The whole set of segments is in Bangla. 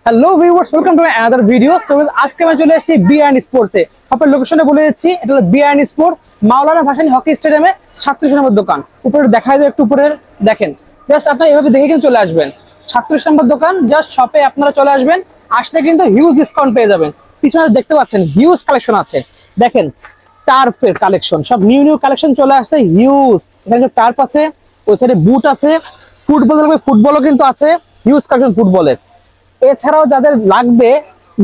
Hello viewers, welcome to another video. So আজকে আমি চলে এসেছি বি&ই স্পোর্টসে। আপনার লোকেশনে বলে দিচ্ছি, এটা হলো বি&ই স্পোর্ট, মাওলানা ভাসানী হকি স্টেডিয়ামে 37 নম্বর দোকান। উপরে দেখা যায়, একটু উপরে দেখেন, জাস্ট আপনারা এভাবে দেখে কিন্তু চলে আসবেন। 37 নম্বর দোকান, জাস্ট শপে আপনারা চলে আসবেন। আসলে কিন্তু হিউজ ডিসকাউন্ট পেয়ে যাবেন। পিছনে দেখতে পাচ্ছেন হিউজ কালেকশন আছে, দেখেন টার্ফের কালেকশন, সব নিউ নিউ কালেকশন চলে আসছে হিউজ। এখানে টার্ফ আছে, ওই সাইডে বুট আছে, ফুটবলও কিন্তু আছে, হিউজ কালেকশন ফুটবলের। এছাড়াও যাদের লাগবে,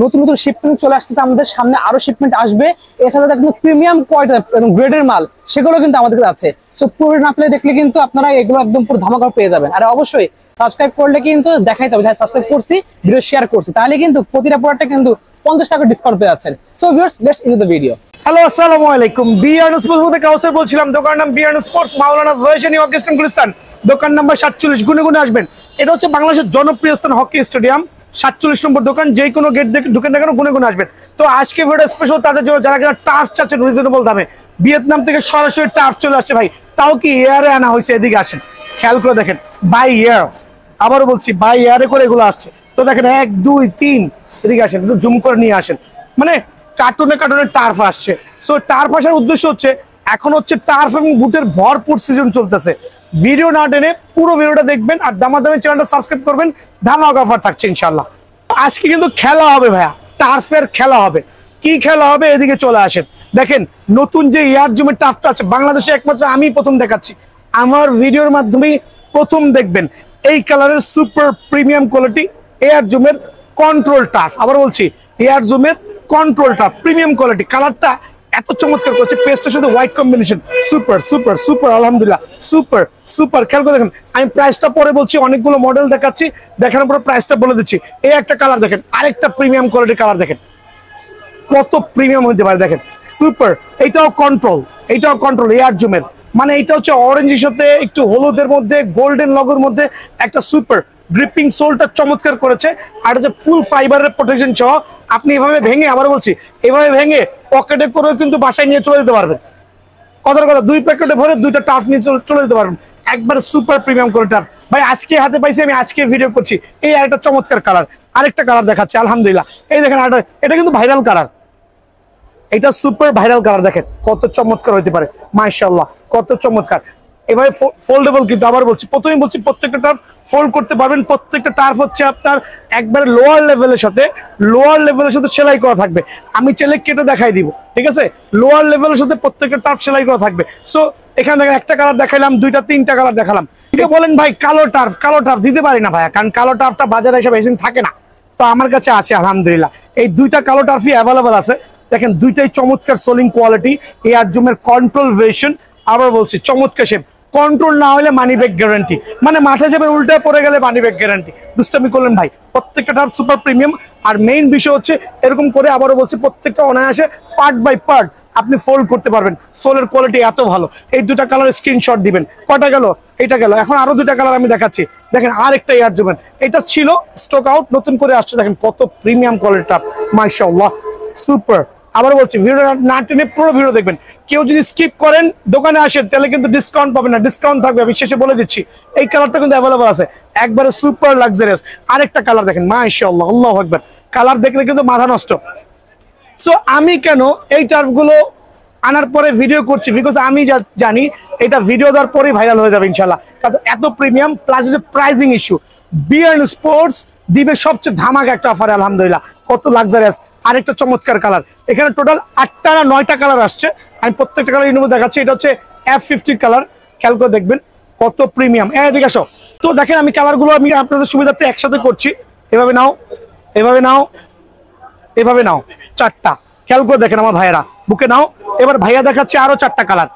নতুন নতুন শিপমেন্ট চলে আসছে আমাদের সামনে, আরো শিপমেন্ট আসবে। এছাড়া কিন্তু প্রিমিয়াম কোয়ালিটি এবং গ্রেডের মাল, সেগুলো কিন্তু আমাদের কাছে আছে। সো পুরো না পেলে দেখলে কিন্তু আপনারা এগুলো একদম পুরো ধামাকা পেয়ে যাবেন। আর অবশ্যই সাবস্ক্রাইব করলে কিন্তু দেখাইতে হবে, সাবস্ক্রাইব করছি, ভিডিও শেয়ার করছি, তাহলে কিন্তু প্রতিটা প্রোডাক্টে কিন্তু 50 টাকা ডিসকাউন্ট পেয়ে যাচ্ছেন। So viewers, let's into the video. Hello, আসসালামু আলাইকুম। বি&ই স্পোর্টস থেকে কাউসার বলছিলাম। দোকান নাম বি&ই স্পোর্টস, মাওলানা ভাসানী হকি স্টেডিয়াম, গুলিস্তান। দোকান নাম্বার 47। গুনে গুনে আসবেন। এটা হচ্ছে বাংলাদেশের জনপ্রিয় স্থান হকি স্টেডিয়াম, 47 নম্বর দোকান। যে কোনো গেট দেখে ঢুকেন না কেন, গুনে গুনে আসবেন। তো আজকে ভিডিও স্পেশাল তাদের জন্য, যারা যারা টার্ফ চাচ্ছেন রিজনেবল দামে। ভিয়েতনাম থেকে সরাসরি টার্ফ চলে আসছে ভাই, তাও কি এয়ারে আনা হয়েছে। এদিকে আসেন, খেয়াল করে দেখেন, বাই এয়ার। আবারও বলছি, বাই এয়ারে করে এগুলো আসছে। তো দেখেন 1 2 3, এদিকে আসেন, একটু জুম করে নিয়ে আসেন। মানে কার্টুনে কার্টুনে টার্ফ আসছে। সো টার্ফ আসার উদ্দেশ্য হচ্ছে, এখন হচ্ছে টার্ফ এবং বুটের ভরপুর সিজন চলতেছে। ভিডিও না টেনে পুরো ভিডিওটা দেখবেন, আর দামাদামি চ্যানেলটা সাবস্ক্রাইব করবেন। ধামাকা অফার থাকছে ইনশাল্লাহ। আজকে কিন্তু খেলা হবে ভাইয়া, টার্ফের খেলা হবে। কি খেলা হবে, এদিকে চলে আসেন। দেখেন নতুন যে এয়ার জুমের টার্ফটা আছে, বাংলাদেশে একমাত্র আমি প্রথম দেখাচ্ছি। আমার ভিডিওর মাধ্যমে প্রথম দেখবেন এই কালারের সুপার প্রিমিয়াম কোয়ালিটি এয়ার জুমের কন্ট্রোল টার্ফ। আবার বলছি, এয়ার জুমের কন্ট্রোল টার্ফ, প্রিমিয়াম কোয়ালিটি। কালারটা এত চমৎকার করছে, পেস্টের সাথে white combination, super super super, আলহামদুলিল্লাহ সুপার সুপার। খেয়াল করে দেখেন, আমি প্রাইসটা পরে বলছি, অনেকগুলো মডেল দেখাচ্ছি, দেখানোর পরে প্রাইসটা বলে দিচ্ছি। এই একটা কালার দেখেন, আরেকটা প্রিমিয়াম কোয়ালিটির কালার দেখেন, কত প্রিমিয়াম হতে পারে দেখেন, সুপার। এইটাও কন্ট্রোল, এইটাও কন্ট্রোল এয়ার জুমের। মানে এটা হচ্ছে অরেঞ্জের সাথে একটু হলুদের মধ্যে, গোল্ডেন লগের মধ্যে একটা সুপার। গ্রিপিং সোলটা চমৎকার করেছে, আর হচ্ছে ফুল ফাইবারের প্রোটেকশন সহ। আপনি এভাবে ভেঙে, আবার বলছি, এভাবে ভেঙে পকেটে করেও কিন্তু বাসায় নিয়ে চলে যেতে পারবেন। কথার কথা, 2 প্যাকেটে ভরে 2টা টার্ফ নিয়ে চলে যেতে পারবেন। একবার সুপার প্রিমিয়াম করে টার্ফ ভাই আজকে হাতে পাইছি, আমি আজকে ভিডিও করছি। এই আরেকটা চমৎকার কালার, আরেকটা কালার দেখাচ্ছে, আলহামদুলিল্লাহ। এই দেখেন এটা কিন্তু ভাইরাল কালার, এটা সুপার ভাইরাল কালার। দেখেন কত চমৎকার হইতে পারে, মাশাআল্লাহ কত চমৎকার। এভাবে ফোল্ডেবল, কিন্তু আবার বলছি, প্রথমেই বলছি, প্রত্যেকটা টার্ফ ফোল্ড করতে পারবেন। প্রত্যেকটা টার্ফ হচ্ছে আপনার একবারে লোয়ার লেভেলের সাথে সেলাই করা থাকবে। আমি চাইলে কেটে দেখাই দিব, ঠিক আছে। লোয়ার লেভেলের সাথে প্রত্যেকটা টার্ফ সেলাই করা থাকবে। সো এখানে দেখেন, একটা কালার দেখাইলাম, 2টা 3টা কালার দেখালাম। এটা বলেন ভাই, কালো টার্ফ দিতে পারি না ভাইয়া, কারণ কালো টার্ফটা বাজারে এসে বেশি থাকে না। তো আমার কাছে আছে আলহামদুলিল্লাহ, এই 2টা কালো টার্ফই অ্যাভেলেবল আছে। দেখেন 2টাই চমৎকার সোলিং কোয়ালিটি, এয়ার জুমের কন্ট্রোল ভার্সন। আবার বলছি, চমৎকার শেপ। কন্ট্রোল না হলে মানি ব্যাক গ্যারান্টি, মানে মাঠে যাবে উল্টা পড়ে গেলে মানি ব্যাক গ্যারান্টি। দুষ্টামি করলেন ভাই, প্রত্যেকটা টার্ফ সুপার প্রিমিয়াম। আর মেইন বিষয় হচ্ছে, এরকম করে আবারও বলছি, প্রত্যেকটা অনায়াসে পার্ট বাই পার্ট আপনি ফোল্ড করতে পারবেন। সোলের কোয়ালিটি এত ভালো। এই 2টা কালার স্ক্রিনশট দিবেন। কটা গেল? এটা গেল। এখন আরো 2টা কালার আমি দেখাচ্ছি। দেখেন আরেকটা এয়ার জুমের, এটা ছিল স্টক আউট, নতুন করে আসছে। দেখেন কত প্রিমিয়াম কোয়ালিটি টার্ফ, মাশাআল্লাহ সুপার। আবার বলছি, ভিডিও না টেনে পুরো ভিডিও দেখবেন। কেউ যদি স্কিপ করেন, দোকানে আসেন, তাহলে কিন্তু ডিসকাউন্ট পাবেন না। ডিসকাউন্ট থাকবে, আমি শেষে বলে দিচ্ছি। এই কালারটা কিন্তু অ্যাভেলেবল আছে, একবারে সুপার লাক্সারিয়াস। আরেকটা কালার দেখেন, মাশাআল্লাহ, আল্লাহু আকবার। কালার দেখলে কিন্তু মাথা নষ্ট। সো আমি কেন এই টার্ফগুলো আনার পরে ভিডিও করছি, বিকজ আমি জানি এটা ভিডিও দেওয়ার পরেই ভাইরাল হয়ে যাবে ইনশাল্লাহ। কারণ এত প্রিমিয়াম, প্লাস হচ্ছে প্রাইজিং ইস্যু। বি&ই স্পোর্টস দিবে সবচেয়ে ধামাকা একটা অফার, আলহামদুলিল্লাহ। কত লাক্সারিয়াস। আরেকটা চমৎকার কালার। এখানে টোটাল 8টা না 9টা কালার আসছে, আমি প্রত্যেকটা কালার ইনভো দেখাচ্ছি। এটা হচ্ছে F50 কালার, খেয়াল করে দেখবেন কত প্রিমিয়াম। এদিকে আসো। তো দেখেন, আমি কালারগুলো আমি আপনাদের সুবিধার্থে একসাথে করছি। এভাবে নাও, এভাবে নাও, এভাবে নাও, 4টা। খেয়াল করে দেখেন আমার ভাইয়েরা, বুকে নাও। এবার ভাইয়া দেখাচ্ছে আরো 4টা কালার,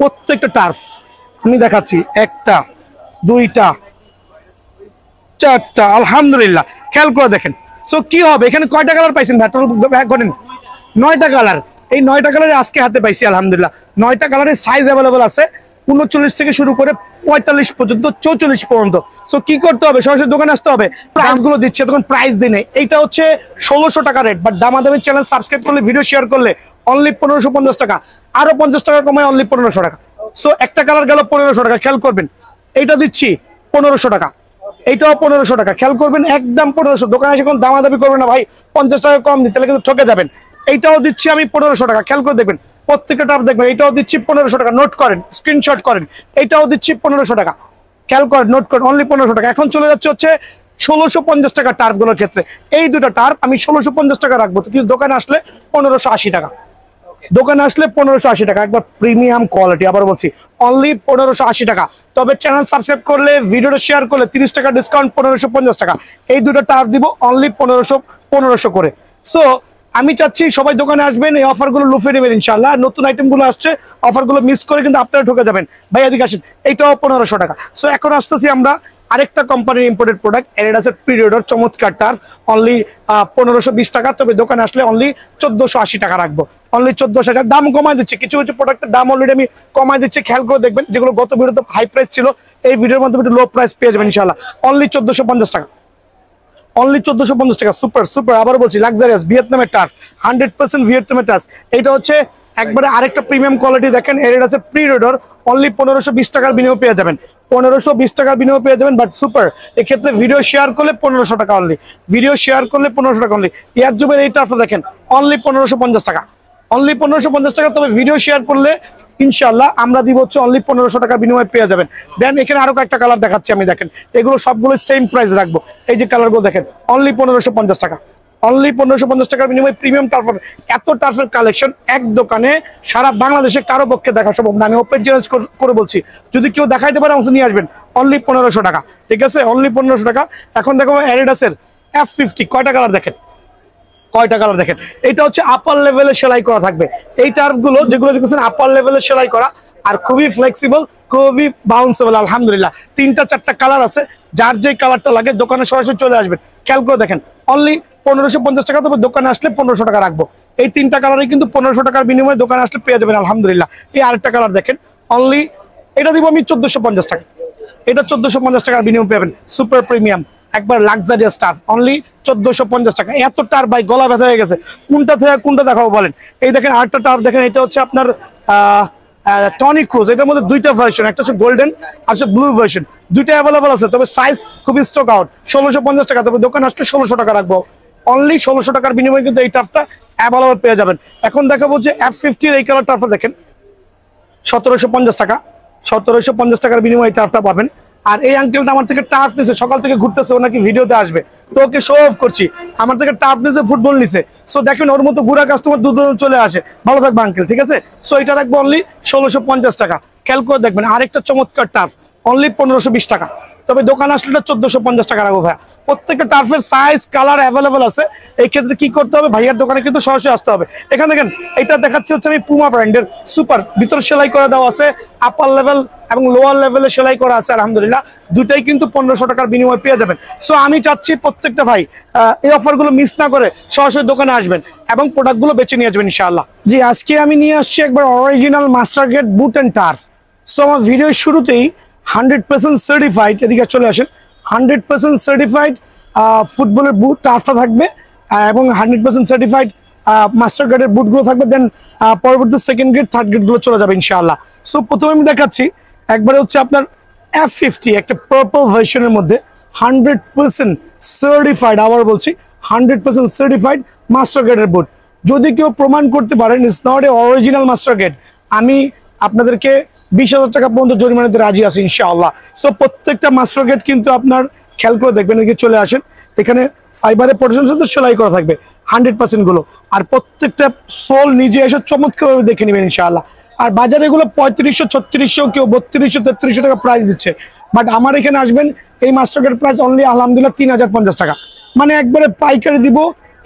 প্রত্যেকটা টার্ফ আমি দেখাচ্ছি। 1টা 2টা 4টা, আলহামদুলিল্লাহ। খেয়াল করে দেখেন। সো কি হবে, এখানে কয়টা কালার পাইছেন ভাই? করেন 9টা কালার। এই 9টা কালারে আজকে হাতে পাইছি আলহামদুলিল্লাহ। 9টা কালারের সাইজ অ্যাভেলেবল আছে, 39 থেকে শুরু করে 45 পর্যন্ত, 44 পর্যন্ত। সো কি করতে হবে, সরাসরি দোকানে আসতে হবে। প্রাইস গুলো দিচ্ছে, তখন প্রাইস দিনে। এইটা হচ্ছে 1600 টাকা রেট, বাট দামাদামি চ্যানেল সাবস্ক্রাইব করলে, ভিডিও শেয়ার করলে অনলি 1550 টাকা। আরো 50 টাকা কমায় অনলি 1500 টাকা। সো একটা কালার গেল 1500 টাকা। খেয়াল করবেন, এইটা দিচ্ছি 1500 টাকা। এইটাও 1500 টাকা, খেয়াল করবেন একদম 1500। দোকানে এসে কোনো দামাদামি করবেন না ভাই 50 টাকা কম দিতে, তাহলে কিন্তু ঠকে যাবেন। এইটাও দিচ্ছি আমি 1500 টাকা, খেয়াল করে দেখবেন প্রত্যেকটা টার্ফ দেখবেন। এইটাও দিচ্ছি 1500 টাকা, নোট করেন, স্ক্রিনশট করেন। এইটাও দিচ্ছি 1500 টাকা, খেয়াল করেন, নোট করেন, অনলি 1500 টাকা। এখন চলে যাচ্ছে হচ্ছে 1650 টাকা টার্ফ গুলোর ক্ষেত্রে। এই দুটো টার্ফ আমি 1650 টাকা রাখবো, কিন্তু দোকানে আসলে 1580 টাকা। দোকানে আসলে 1580 টাকা, একবার প্রিমিয়াম কোয়ালিটি। আবার বলছি অনলি 1580 টাকা। তবে চ্যানেল সাবস্ক্রাইব করলে, ভিডিওটা শেয়ার করলে 30 টাকা ডিসকাউন্ট, 1550 টাকা। এই দুটো টার্ফ দিব অনলি 1500 করে। সো আমি চাচ্ছি সবাই দোকানে আসবেন, এই অফারগুলো লুফে নেবেন ইনশাআল্লাহ। নতুন আইটেমগুলো আসছে, অফারগুলো মিস করে কিন্তু আপনারা ঠকে যাবেন। ভাই এদিকে আসেন, এইটাও 1500 টাকা। সো এখন আসতেছি আমরা আরেকটা কোম্পানির ইম্পোর্টেড প্রোডাক্ট, অ্যাডিডাসের পিরিয়ডের চমৎকার টার্ফ, অনলি 1520 টাকা। তবে দোকানে আসলে অনলি 1480 টাকা রাখবো, অনলি 1400 টাকা। দাম কমায় দিচ্ছে, কিছু কিছু প্রোডাক্টের দাম অলরেডি আমি কমায় দিচ্ছি, খেয়াল করে দেখবেন। যেগুলো গত ভিডিওতে হাই প্রাইস ছিল, এই ভিডিওর মাধ্যমে একটু লো প্রাইস পেয়ে যাবেন ইনশাআল্লাহ। অনলি 1450 টাকা, অনলি 1450 টাকা। সুপার সুপার, আবার বলছি লাক্সারিয়াস ভিয়েতনামের টার্ফ, 100% ভিয়েতনামের টার্ফ। এটা হচ্ছে একবারে আরেকটা প্রিমিয়াম কোয়ালিটি। দেখেন অ্যাডিডাসের প্রিরিডার, অনলি 1520 টাকার বিনিময়ে পেয়ে যাবেন, 1520 টাকার বিনিময়ে পেয়ে যাবেন। বাট সুপার, এক্ষেত্রে ভিডিও শেয়ার করলে 1500 টাকা অনলি, ভিডিও শেয়ার করলে 1500 টাকা অনলি। এয়ার জুবের এই টার্ফটা দেখেন অনলি 1550 টাকা, অনলি 1550 টাকা। তবে ভিডিও শেয়ার করলে ইনশাআল্লাহ আমরা দিব হচ্ছে অনলি 1500 টাকার বিনিময়ে পেয়ে যাবেন। দেন এখানে আরো কয়েকটা কালার দেখাচ্ছি আমি, দেখেন এগুলো সবগুলো সেম প্রাইস রাখবো। এই যে কালারগুলো দেখেন অনলি 1550 টাকা, অনলি 1550 টাকার বিনিময়ে প্রিমিয়াম টার্ফ। এত টার্ফের কালেকশন এক দোকানে সারা বাংলাদেশে কারো পক্ষে দেখা সম্ভব না। আমি ওপেন চ্যালেঞ্জ করে বলছি, যদি কেউ দেখাইতে পারে আমাকে নিয়ে আসবেন, অনলি 1500 টাকা, ঠিক আছে, অনলি 1500 টাকা। এখন দেখো অ্যাডিডাসের F50, কয়টা কালার দেখেন, কয়টা কালার দেখেন। এটা হচ্ছে আপার লেভেলে সেলাই করা থাকবে। এই টার্ফগুলো যেগুলো দেখছেন আপার লেভেলে সেলাই করা, আর খুবই ফ্লেক্সিবল, খুবই বাউন্সেবল। আলহামদুলিল্লাহ 3টা 4টা কালার আছে, যার যে কালারটা লাগে দোকানে সরাসরি চলে আসবেন। খেয়াল করে দেখেন অনলি 1550 টাকা। তবে দোকানে আসলে 1500 টাকা রাখবো। এই 3টা কালারই কিন্তু 1500 টাকার বিনিময়ে দোকানে আসলে পেয়ে যাবেন আলহামদুলিল্লাহ। এই আরেকটা কালার দেখেন অনলি, এটা দিব আমি 1450 টাকা, এটা 1450 টাকার বিনিময়ে পাবেন। সুপার প্রিমিয়াম একবার লাক্সারিয়াস টার্ফ, অনলি 1450 টাকা। এত টার্ফ ভাই গলা ব্যথা হয়ে গেছে, কোনটা থেকে কোনটা দেখাবো বলেন। এই দেখেন আরেকটা টার্ফ দেখেন, এটা হচ্ছে আপনার টনিক ক্রুজ। এটার মধ্যে দুইটা ভার্সন, একটা হচ্ছে গোল্ডেন আর ব্লু ভার্সন, দুইটা অ্যাভেলেবল আছে। তবে সাইজ খুবই স্টক আউট, 1650 টাকা। তবে দোকান আসলে 1600 টাকা রাখবো, অনলি 1600 টাকার বিনিময়ে কিন্তু এই টার্ফটা অ্যাভেলেবল পেয়ে যাবেন। এখন দেখাবো যে F50 এই কালার টার্ফটা দেখেন 1750 টাকা, 1750 টাকার বিনিময়ে এই টার্ফটা পাবেন। আর এই আঙ্কেলটা আমার থেকে টার্ফ নিছে, সকাল থেকে ঘুরতেছে, ও নাকি ভিডিওতে আসবে, তো ওকে শো অফ করছি। আমার থেকে টার্ফ নিছে, ফুটবল নিছে। সো দেখেন ওর মতো ঘুরা কাস্টমার দূর দূর চলে আসে। ভালো থাকবে আঙ্কেল, ঠিক আছে। সো এটা রাখবো অনলি 1650 টাকা। খেয়াল করে দেখবেন আরেকটা চমৎকার টার্ফ, অনলি 1520 টাকা। তবে দোকান আসলে 1450 টাকা রাখবো ভাইয়া। প্রত্যেকটা টার্ফের সাইজ কালার অ্যাভেলেবল আছে। এই ক্ষেত্রে কি করতে হবে, ভাইয়ার দোকানে কিন্তু সরাসরি আসতে হবে। এখানে দেখেন এটা দেখাচ্ছে হচ্ছে আমি পুমা ব্র্যান্ডের সুপার, ভিতরে সেলাই করে দেওয়া আছে, আপার লেভেল এবং লোয়ার লেভেলে সেলাই করা আছে আলহামদুলিল্লাহ। দুটাই কিন্তু 1500 টাকার বিনিময়ে পেয়ে যাবেন। সো আমি চাচ্ছি প্রত্যেকটা ভাই এই অফারগুলো মিস না করে সরাসরি দোকানে আসবেন এবং প্রোডাক্টগুলো বেছে নিয়ে আসবেন ইনশাআল্লাহ। জি, আজকে আমি নিয়ে আসছি একবার original master gate boot and turf. So আমার ভিডিওর শুরুতেই 100% সার্টিফাইড, এদিকে চলে আসেন, 100% সার্টিফাইড ফুটবলের বুট টার্ফটা থাকবে এবং 100% সার্টিফাইড মাস্টার গার্ডের বুটগুলো থাকবে। দেন পরবর্তী সেকেন্ড গ্রেড থার্ড গ্রেডগুলো চলে যাবে ইনশাআল্লাহ। সো প্রথমে আমি দেখাচ্ছি একবারে হচ্ছে আপনার F50, একটা পার্পল ভার্সনের মধ্যে 100% সার্টিফাইড, আবার বলছি 100% সার্টিফাইড মাস্টার গার্ডের বুট। যদি কেউ প্রমাণ করতে পারেন it's not a original master guard, আমি আপনাদেরকে 20,000 টাকা পর্যন্ত জরিমানা দিতে রাজি আছি ইনশাআল্লাহ। সো প্রত্যেকটা মাস্টার গেট কিন্তু আপনার খেয়াল করে দেখবেন, এদিকে চলে আসেন, এখানে ফাইবারের প্রোটেকশন সাথে সেলাই করা থাকবে 100% গুলো। আর প্রত্যেকটা সোল নিজে এসে চমৎকারভাবে দেখে নেবেন ইনশাআল্লাহ। আর বাজারে এগুলো 3500, 3600, কেউ 3200, 3300 টাকা প্রাইস দিচ্ছে। বাট আমার এখানে আসবেন, এই মাস্টার গেট প্রাইস অনলি আলহামদুলিল্লাহ 3050 টাকা, মানে একবারে পাইকারি দিব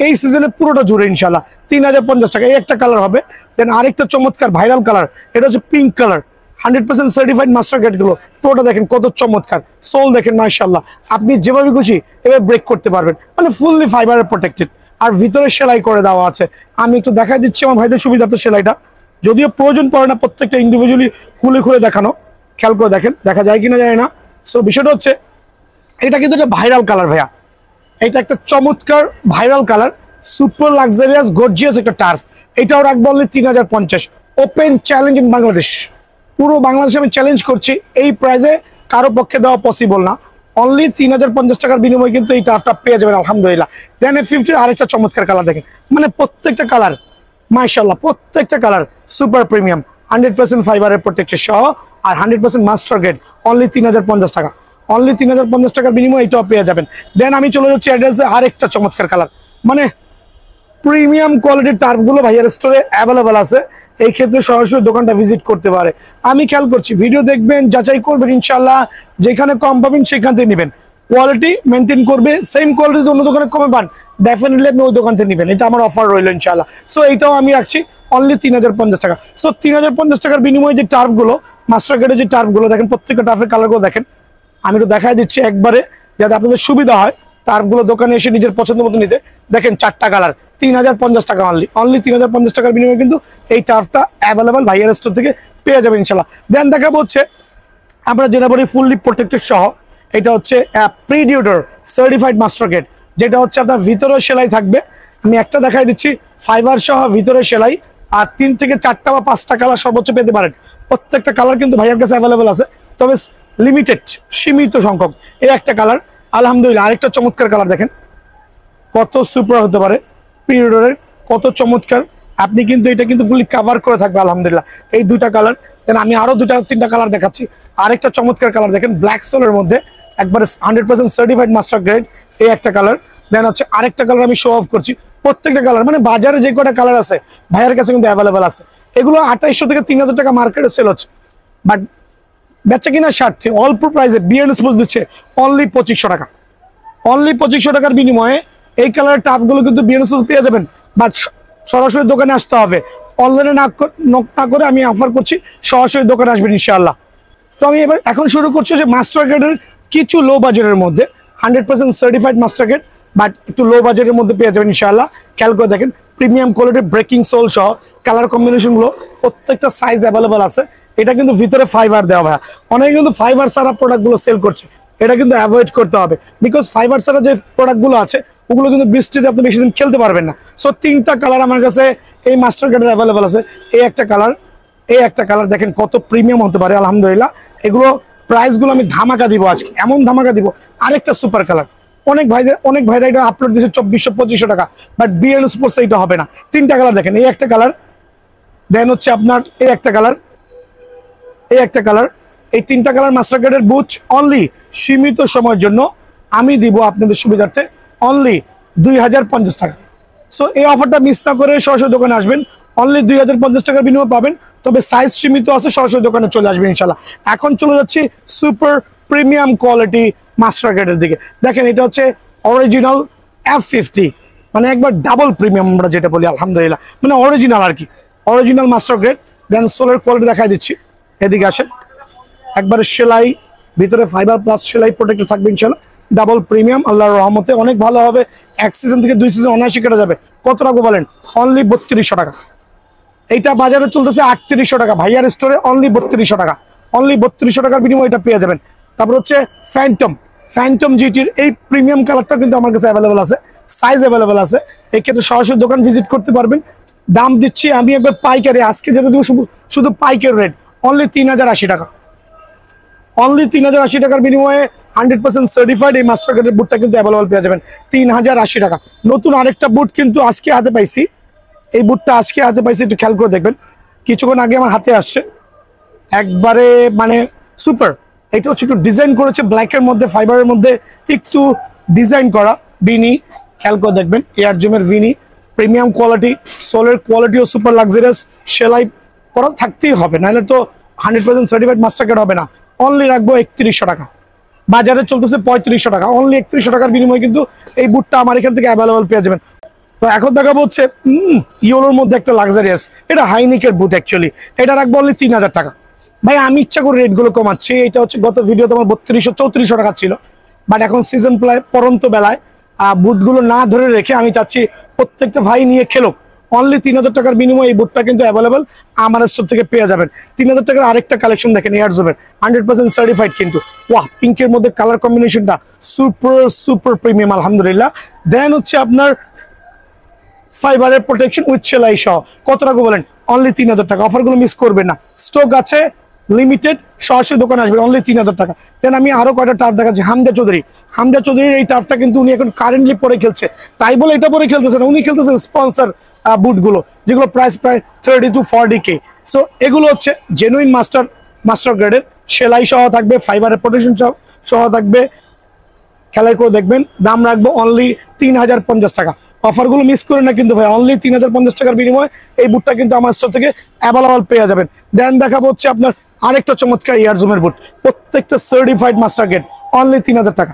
এই সিজনে পুরোটা জুড়ে ইনশাআল্লাহ 3050 টাকা। এই একটা কালার হবে। দেন আরেকটা চমৎকার ভাইরাল কালার, এটা হচ্ছে pink colour, 100% certified master gate গুলো। পুরোটা দেখেন কত চমৎকার, সোল দেখেন মাশাআল্লাহ, আপনি যেভাবে খুশি এভাবে ব্রেক করতে পারবেন, মানে ফুললি ফাইবারে প্রোটেক্টেড। আর ভিতরে সেলাই করে দেওয়া আছে। আমি একটু দেখাই দিচ্ছি আমার ভাইদের সুবিধার্থে সেলাইটা, যদিও প্রয়োজন পড়ে না প্রত্যেকটা ইন্ডিভিজুয়ালি খুলে খুলে দেখানো। খেয়াল করে দেখেন, দেখা যায় কিনা জানি না। সো বিষয়টা হচ্ছে এটা কিন্তু একটা ভাইরাল কালার ভাইয়া, এটা একটা চমৎকার viral colour, super luxurious gorgeous একটা টার্ফ। এটাও রাখবো only 3050। Open challenge in Bangladesh, পুরো বাংলাদেশে আমি চ্যালেঞ্জ করছি, এই প্রাইসে কারো পক্ষে দেওয়া পসিবল না। অনলি 3050 টাকার বিনিময়ে কিন্তু এই টার্ফটা পেয়ে যাবেন আলহামদুলিল্লাহ। দেন F50 আরেকটা চমৎকার কালার দেখেন, মানে প্রত্যেকটা কালার মাশাআল্লাহ, প্রত্যেকটা কালার সুপার প্রিমিয়াম, 100% ফাইবারের প্রোটেক্টর সহ আর 100% মাস্টার গ্রেড, অনলি 3050 টাকা। অনলি 3050 টাকার বিনিময়ে এইটাও পেয়ে যাবেন। দেন আমি চলে যাচ্ছি অ্যাড্রেসে, আরেকটা চমৎকার কালার, মানে প্রিমিয়াম কোয়ালিটির টার্ফগুলো ভাইয়ার স্টোরে অ্যাভেলেবল আছে। এই ক্ষেত্রে সরাসরি দোকানটা ভিজিট করতে পারে। আমি খেয়াল করছি, ভিডিও দেখবেন, যাচাই করবেন, ইনশাল্লাহ যেখানে কম পাবেন সেখান থেকে নেবেন, কোয়ালিটি মেনটেন করবে। সেম কোয়ালিটি অন্য দোকানে কমে পান, ডেফিনেটলি আপনি ওই দোকান থেকে নেবেন, এটা আমার অফার রইল ইনশাল্লাহ। সো এইটাও আমি রাখছি অনলি 3050 টাকা। সো 3050 টাকার বিনিময়ে যে টার্ফগুলো, মাস্টার গ্রেডের যে টার্ফগুলো দেখেন, প্রত্যেকটা টার্ফের কালারগুলো দেখেন, আমি একটু দেখাই দিচ্ছি একবারে যাতে আপনাদের সুবিধা হয় টার্ফগুলো দোকানে এসে নিজের পছন্দ মতো নিতে। দেখেন 4টা কালার, 3050 টাকা অনলি। অনলি 3050 টাকার বিনিময়ে কিন্তু এই টার্ফটা অ্যাভেলেবল ভাইয়ার স্টোর থেকে পেয়ে যাবেন ইনশাল্লাহ। দেন দেখাবো হচ্ছে আমরা যেটা বলি ফুললি প্রোটেক্টেড সহ, এটা হচ্ছে প্রিডিউটর সার্টিফাইড মাস্টার গ্রেড, যেটা হচ্ছে আপনার ভিতরে সেলাই থাকবে। আমি একটা দেখাই দিচ্ছি, ফাইবার সহ ভিতরে সেলাই, আর 3 থেকে 4টা বা 5টা কালার সর্বোচ্চ পেতে পারেন। প্রত্যেকটা কালার কিন্তু ভাইয়ার কাছে অ্যাভেলেবল আছে, তবে লিমিটেড, সীমিত সংখ্যক। এই একটা কালার আলহামদুলিল্লাহ। আরেকটা চমৎকার কালার দেখেন, কত সুপার হতে পারে, পিরিয়ডের কত চমৎকার। আপনি কিন্তু এটা কিন্তু ফুলি কভার করে থাকবে আলহামদুলিল্লাহ। এই দুটা কালার, দেন আমি আরো 2-3টা কালার দেখাচ্ছি। আরেকটা চমৎকার কালার দেখেন, ব্ল্যাক সোলের মধ্যে একবারে 100% সার্টিফাইড মাস্টার গ্রেড, এই একটা কালার। দেন হচ্ছে আরেকটা কালার আমি শো অফ করছি। প্রত্যেকটা কালার মানে বাজারে যে কটা কালার আছে ভাইয়ের কাছে কিন্তু অ্যাভেলেবল আছে। এগুলো 2800 থেকে 3000 টাকা মার্কেটে সেল হচ্ছে, বাট বেচা কিনা স্বার্থে অল্প প্রাইসে বিএন স্পোর্টস দিচ্ছে অনলি 2500 টাকা। অনলি 2500 টাকার বিনিময়ে এই কালারের টাফগুলো কিন্তু বিএন স্পোর্টস পেয়ে যাবেন, বাট সরাসরি দোকানে আসতে হবে। অনলাইনে না করে আমি অফার করছি সরাসরি দোকানে আসবেন ইনশাআল্লাহ। তো আমি এবার এখন শুরু করছি যে মাস্টার গ্রেডের কিছু লো বাজেটের মধ্যে, 100% সার্টিফাইড মাস্টার গ্রেড, বাট একটু লো বাজেটের মধ্যে পেয়ে যাবেন ইনশাআল্লাহ। খেয়াল করে দেখেন, প্রিমিয়াম কোয়ালিটির ব্রেকিং সোল সহ কালার কম্বিনেশনগুলো প্রত্যেকটা সাইজ অ্যাভেলেবল আছে। এটা কিন্তু ভিতরে ফাইবার দেওয়া ভাই, অনেকে কিন্তু ফাইবার ছাড়া প্রোডাক্টগুলো সেল করছে, এটা কিন্তু অ্যাভয়েড করতে হবে। বিকজ ফাইবার ছাড়া যে প্রোডাক্টগুলো আছে ওগুলো কিন্তু বৃষ্টিতে আপনি বেশি দিন খেলতে পারবেন না। সো 3টা কালার আমার কাছে এই মাস্টার গ্রেডের অ্যাভেলেবল আছে। এই একটা কালার, এই একটা কালার দেখেন কত প্রিমিয়াম হতে পারে আলহামদুলিল্লাহ। এগুলো প্রাইসগুলো আমি ধামাকা দিব আজকে, এমন ধামাকা দিব। আরেকটা সুপার কালার, অনেক ভাইরা এটা আপলোড দিয়েছে 2400-2500 টাকা, বাট বিএন স্পোর্টস এইটা হবে না। 3টা কালার দেখেন, এই একটা কালার, দেন হচ্ছে আপনার এই একটা কালার, এই একটা কালার। এই 3টা কালার মাস্টার গ্রেডের বুট অনলি সীমিত সময়ের জন্য আমি দিব আপনাদের সুবিধার্থে অনলি 2050 টাকা। সো এই অফারটা মিস না করে সরাসরি দোকানে আসবেন, অনলি 2050 টাকার বিনিময়ে পাবেন, তবে সাইজ সীমিত আছে, সরাসরি দোকানে চলে আসবেন ইনশাল্লাহ। এখন চলে যাচ্ছি সুপার প্রিমিয়াম কোয়ালিটি মাস্টার গ্রেডের দিকে। দেখেন এটা হচ্ছে অরিজিনাল F50, মানে একবার ডাবল প্রিমিয়াম আমরা যেটা বলি আলহামদুলিল্লাহ, মানে অরিজিনাল আর কি, অরিজিনাল মাস্টার গ্রেড। দেন সোলের কোয়ালিটি দেখাই দিচ্ছি, এদিকে আসেন। একবারে সেলাই, ভিতরে ফাইবার প্লাস সেলাই প্রোটেক্টর থাকবে ইনশাল্লাহ। ডাবল প্রিমিয়াম, আল্লাহর রহমতে অনেক ভালো হবে। 1 সিজন থেকে 2 সিজন অনায়াসে কেটে যাবে। কত রাখবো বলেন? অনলি 3200 টাকা। এইটা বাজারে চলতেছে 3800 টাকা, ভাইয়ার স্টোরে অনলি 3200 টাকা। অনলি 3200 টাকার বিনিময়ে এটা পেয়ে যাবেন। তারপর হচ্ছে ফ্যান্টম জিটির এই প্রিমিয়াম কালারটা কিন্তু আমার কাছে অ্যাভেলেবল আছে, সাইজ অ্যাভেলেবল আছে। এই ক্ষেত্রে সরাসরি দোকান ভিজিট করতে পারবেন। দাম দিচ্ছি আমি একবার পাইকারি, আজকে যেটা দিব শুধু পাইকারি রেট, অনলি 3080 টাকা। অনলি 3080 টাকার বিনিময়ে 100% সার্টিফাইড এই মাস্টার গ্রেডের বুটটা কিন্তু অ্যাভেলেবল পেয়ে যাবেন 3080 টাকা। নতুন আরেকটা বুট কিন্তু আজকে হাতে পাইছি, এই বুটটা আজকে হাতে পাইছি, একটু খেয়াল করে দেখবেন। কিছুক্ষণ আগে আমার হাতে আসছে, একবারে মানে সুপার। এটা হচ্ছে একটু ডিজাইন করেছে ব্ল্যাকের মধ্যে, ফাইবারের মধ্যে একটু ডিজাইন করা বিনি, খেয়াল করে দেখবেন। এয়ার জিমের বিনি, প্রিমিয়াম কোয়ালিটি, সোলের কোয়ালিটিও সুপার লাক্সারিয়াস, সেলাই করা থাকতেই হবে, নাহলে তো 100% সার্টিফাইড মাস্টার গ্রেড হবে না। অনলি রাখবো 3100 টাকা, বাজারে চলতেছে 3500 টাকা। অনলি 3100 টাকার বিনিময়ে কিন্তু এই বুটটা আমার এখান থেকে অ্যাভেলেবল পেয়ে যাবেন। তো এখন দেখাবো হচ্ছে ইয়েলোর মধ্যে একটা লাক্সারিয়াস, এটা হাইনিকের বুট অ্যাকচুয়ালি, এটা রাখবো অনলি 3000 টাকা। ভাই আমি ইচ্ছা করে রেটগুলো কমাচ্ছি, এটা হচ্ছে গত ভিডিও তোমার 3200-3400 টাকা ছিল, বাট এখন সিজন পরন্ত বেলায় বুটগুলো না ধরে রেখে আমি চাচ্ছি প্রত্যেকটা ভাই নিয়ে খেলুক। অনলি 3000 টাকার বিনিময়ে এই বুটটা কিন্তু অ্যাভেলেবল আমার স্টোর থেকে পেয়ে যাবেন। 3000 টাকার আরেকটা কালেকশন দেখেন, এয়ারজোমের 100% সার্টিফাইড কিন্তু, ওয়াহ পিঙ্কের মধ্যে কালার কম্বিনেশনটা সুপার প্রিমিয়াম আলহামদুলিল্লাহ। দেন হচ্ছে আপনার ফাইবারের প্রোটেকশন উইথ সেলাই সহ, কত টাকা বলেন? অনলি 3000 টাকা। অফারগুলো মিস করবেন না, স্টক আছে, লিমিটেড, সরাসরি দোকানে আসবেন, অনলি 3000 টাকা। দেন আমি আরো কয়টা টার্ফ দেখাচ্ছি। হামজা চৌধুরীর এই টার্ফটা কিন্তু উনি এখন কারেন্টলি পরে খেলছে, তাই বলে এটা পরে খেলতেছে না, উনি খেলতেছেন স্পন্সর বুট গুলো, যেগুলো প্রাইস প্রায় 30 to 40K। সো এগুলো হচ্ছে জেনুইন মাস্টার গ্রেডের, সেলাই সহ থাকবে, ফাইবারের প্রোটেকশন সহ থাকবে। খেলাই করে দেখবেন, দাম রাখবো অনলি 3050 টাকা। অফারগুলো মিস করে না কিন্তু ভাই, অনলি 3050 টাকার বিনিময়ে এই বুটটা কিন্তু আমার স্টোর থেকে অ্যাভেলেবল পেয়ে যাবেন। দেন দেখাবো হচ্ছে আপনার আরেকটা চমৎকার ইয়ারজুমের বুট, প্রত্যেকটা সার্টিফাইড মাস্টার গ্রেড, অনলি 3000 টাকা।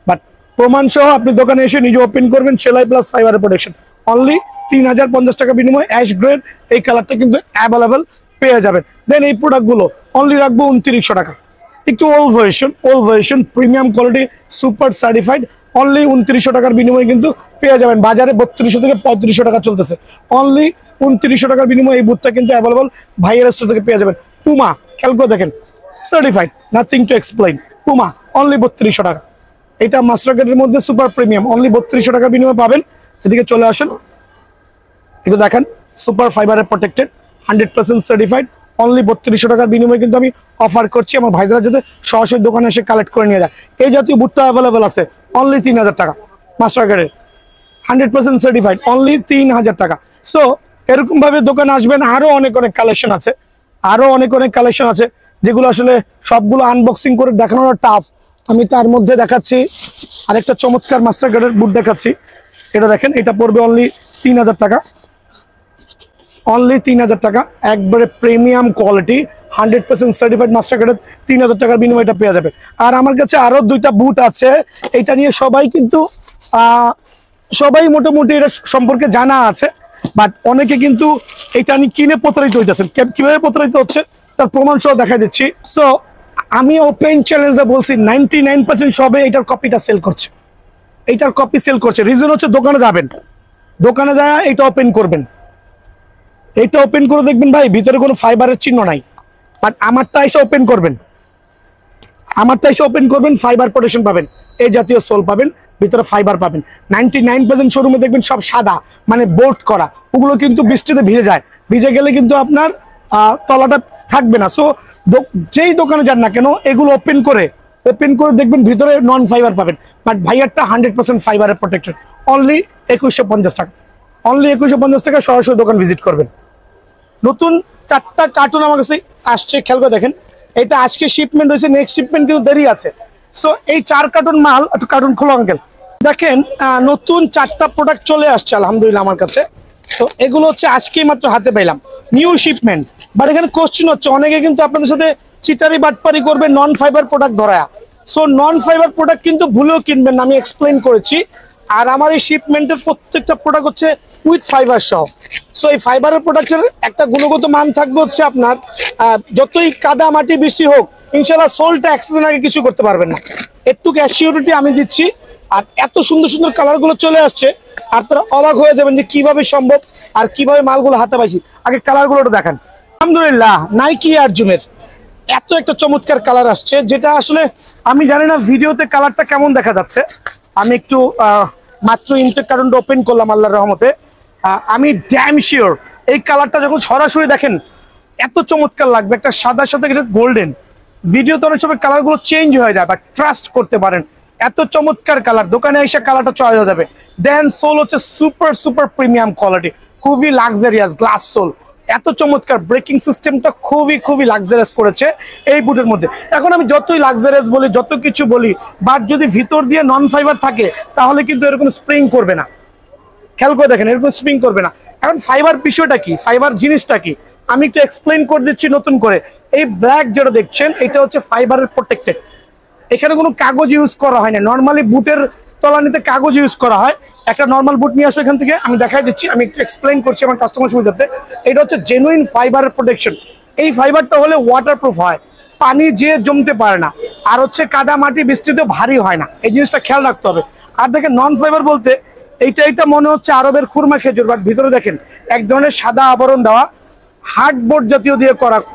বাট প্রমাণ সহ আপনি দোকানে এসে নিজে ওপেন করবেন, সেলাই প্লাস ফাইবারের প্রোটেকশন, অনলি 3050 টাকা বিনিময়ে অ্যাশ গ্রেড এই কালারটা কিন্তু অ্যাভেলেবেল পেয়ে যাবেন। দেন এই প্রোডাক্টগুলো অনলি রাখবো 2900 টাকা। একটু old version premium quality super certified, only 2900 টাকার বিনিময়ে কিন্তু পেয়ে যাবেন। বাজারে 3200 থেকে 3500 টাকা চলতেছে, অনলি 2900 টাকার বিনিময়ে এই বুটটা কিন্তু অ্যাভেলেবল ভাইয়ের স্টোর থেকে পেয়ে যাবেন। পুমা, খেয়াল করে দেখেন, certified, nothing to explain. Puma only 3200 টাকা। এটা মাস্টার গ্রেডের মধ্যে সুপার প্রিমিয়াম, অনলি 3200 টাকার বিনিময়ে পাবেন। এদিকে চলে আসেন, একটু দেখেন, সুপার ফাইবারের প্রোটেক্টেড, 100% সার্টিফাইড, অনলি 3200 টাকার বিনিময়ে কিন্তু আমি অফার করছি। আমার ভাইজারা যাতে সরাসরি দোকানে এসে কালেক্ট করে নিয়ে যায়। এই জাতীয় বুটটা অ্যাভেলেবেল আছে, অনলি 3000 টাকা। মাস্টার গ্রেডের 100% সার্টিফাইড, অনলি 3000 টাকা। সো এরকম ভাবে দোকানে আসবেন, আরো অনেক কালেকশন আছে, যেগুলো আসলে সবগুলো আনবক্সিং করে দেখানো টাফ। আমি তার মধ্যে দেখাচ্ছি আরেকটা চমৎকার মাস্টার গ্রেডের বুট দেখাচ্ছি। এটা দেখেন, এটা পড়বে অনলি 3000 টাকা, অনলি 3000 টাকা। একবারে প্রিমিয়াম কোয়ালিটি, 100% সার্টিফাইড মাস্টার গ্রেডের 3000 টাকার বিনিময়ে এটা পেয়ে যাবে। আর আমার কাছে আরো দুইটা বুট আছে, এটা নিয়ে সবাই মোটামুটি এটা সম্পর্কে জানা আছে, বাট অনেকে কিন্তু এটা নিয়ে কিনে প্রতারিত হইতেছেন। কিভাবে প্রতারিত হচ্ছে তার প্রমাণ সহ দেখা দিচ্ছি। সো আমি ওপেন চ্যালেঞ্জ বলছি, 99% সবে এটার কপিটা সেল করছে, এইটার কপি সেল করছে। রিজন হচ্ছে দোকানে যাবেন, দোকানে যায় এটা ওপেন করবেন, এইটা ওপেন করে দেখবেন ভাই ভিতরে কোনো ফাইবারের চিহ্ন নাই। বাট আমারটা এসে ওপেন করবেন, ফাইবার প্রোটেকশন পাবেন, এই জাতীয় সোল পাবেন, ভিতরে ফাইবার পাবেন। 99% শোরুমে দেখবেন সব সাদা, মানে বোল্ট করা, ওগুলো কিন্তু বৃষ্টিতে ভিজে যায়, ভিজে গেলে কিন্তু আপনার তলাটা থাকবে না। সো যেই দোকানে যান না কেন, এগুলো ওপেন করে দেখবেন ভিতরে নন ফাইবার পাবেন। বাট ভাইয়ারটা 100% ফাইবারের প্রোটেক্টেড, অনলি 2150 টাকা, অনলি 2150 টাকা। সরাসরি দোকান ভিজিট করবেন। নতুন 4টা কার্টুন আমার কাছে আসছে, খেয়াল করে দেখেন। এটা আজকে শিপমেন্ট হয়েছে, নেক্সট শিপমেন্ট কিন্তু দেরি আছে। সো এই 4 কার্টুন মাল, একটু কার্টুন খোলো আঙ্কেল, দেখেন নতুন 4টা প্রোডাক্ট চলে আসছে আলহামদুলিল্লাহ আমার কাছে। তো এগুলো হচ্ছে আজকেই মাত্র হাতে পেলাম, নিউ শিপমেন্ট। বাট এখানে কোশ্চেন হচ্ছে, অনেকে কিন্তু আপনাদের সাথে চিটারি বাটপারি করবে নন ফাইবার প্রোডাক্ট ধরায়া। সো নন ফাইবার প্রোডাক্ট কিন্তু ভুলেও কিনবেন না, আমি এক্সপ্লেন করেছি। আর আমার এই শিপমেন্টের প্রত্যেকটা প্রোডাক্ট হচ্ছে উইথ ফাইবার সহ। সো এই ফাইবারের প্রোডাক্টের একটা গুণগত মান থাকবে হচ্ছে আপনার, যতই কাদা মাটি বৃষ্টি হোক ইনশাল্লাহ সোলটা অ্যাক্সিডেন্ট আগে কিছু করতে পারবেন না, একটু অ্যাসিউরিটি আমি দিচ্ছি। আর এত সুন্দর সুন্দর কালারগুলো চলে আসছে, আপনারা অবাক হয়ে যাবেন যে কিভাবে সম্ভব আর কিভাবে মালগুলো হাতে পাইছি। আগে কালারগুলো দেখান। আলহামদুলিল্লাহ, নাইকি এয়ারজুমের এত একটা চমৎকার কালার আসছে, যেটা আসলে আমি জানি না ভিডিওতে কালারটা কেমন দেখা যাচ্ছে। আমি একটু মাত্র ইনটেক কার্টনটা ওপেন করলাম আল্লাহর রহমতে। আমি ড্যাম শিওর এই কালারটা যখন সরাসরি দেখেন এত চমৎকার লাগবে, একটা সাদার সাথে গোল্ডেন। ভিডিওতে অনেক সময় কালারগুলো চেঞ্জ হয়ে যায়, বাট ট্রাস্ট করতে পারেন এত চমৎকার কালার, দোকানে এসে কালারটা চয়েস হয়ে যাবে। দেন সোল হচ্ছে সুপার প্রিমিয়াম কোয়ালিটি, খুবই লাক্সারিয়াস গ্লাস সোল, এত চমৎকার। ব্রেকিং সিস্টেমটা খুবই লাক্সারিয়াস করেছে এই বুটের মধ্যে। এখন আমি যতই লাক্সারিয়াস বলি, যত কিছু বলি, বাট যদি ভিতর দিয়ে নন ফাইবার থাকে তাহলে কিন্তু এরকম স্প্রিং করবে না। খেয়াল করে দেখেন, এরকম স্প্রিং করবে না। এখন ফাইবার বিষয়টা কি, ফাইবার জিনিসটা কি, আমি একটু এক্সপ্লেন করে দিচ্ছি নতুন করে। এই ব্ল্যাক যেটা দেখছেন, এটা হচ্ছে ফাইবারের প্রোটেক্টেড। এখানে কোনো কাগজ ইউজ করা হয় না। নর্মালি বুটের তলানিতে কাগজ ইউজ করা হয়। একটা নর্মাল বুট নিয়ে আসো এখান থেকে, আমি দেখাই দিচ্ছি, আমি একটু এক্সপ্লেন করছি আমার কাস্টমার সুবিধাতে। এটা হচ্ছে জেনুইন ফাইবারের প্রোটেকশন। এই ফাইবারটা হলে ওয়াটারপ্রুফ হয়, পানি যে জমতে পারে না, আর হচ্ছে কাদা মাটি বৃষ্টিতে ভারী হয় না। এই জিনিসটা খেয়াল রাখতে হবে। আর দেখেন নন ফাইবার বলতে এইটা মনে হচ্ছে আরবের খুরমা খেজুর, বাট ভিতরে দেখেন এক ধরনের সাদা আবরণ দেওয়া, হার্ডবোর্ড জাতীয় দিয়ে